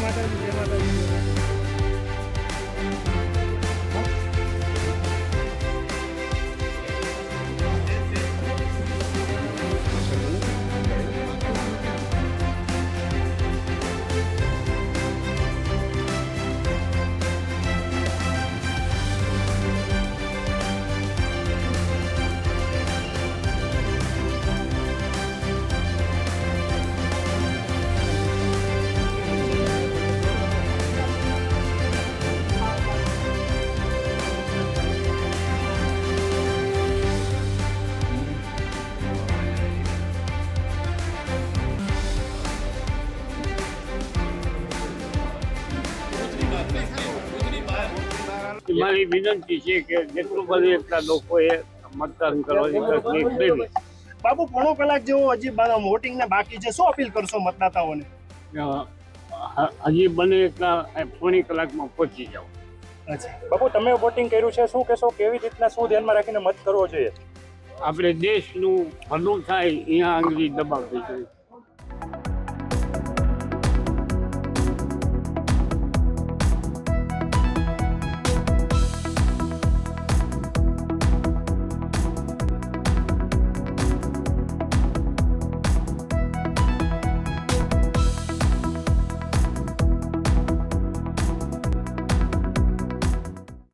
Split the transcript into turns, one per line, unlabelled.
માતાજી, જય માતાજી.
મારી વિનંતી છે કે જેટલું બધું એટલા લોકોએ મતદાન કરવાની તકલીફ લેવી.
બાપુ પોણો કલાક જેવો હજી વોટિંગ ને બાકી છે, શું અપીલ કરશો મતદાતાઓને?
હજી બને એટલા પોણી કલાકમાં પહોંચી જાવ.
અચ્છા બાપુ, તમે વોટિંગ કર્યું છે, શું કહેશો? કેવી રીતના શું ધ્યાનમાં રાખીને મત કરવો જોઈએ?
આપણે દેશનું ભલું થાય અહીંયા આંગળી દબાવવી જોઈએ.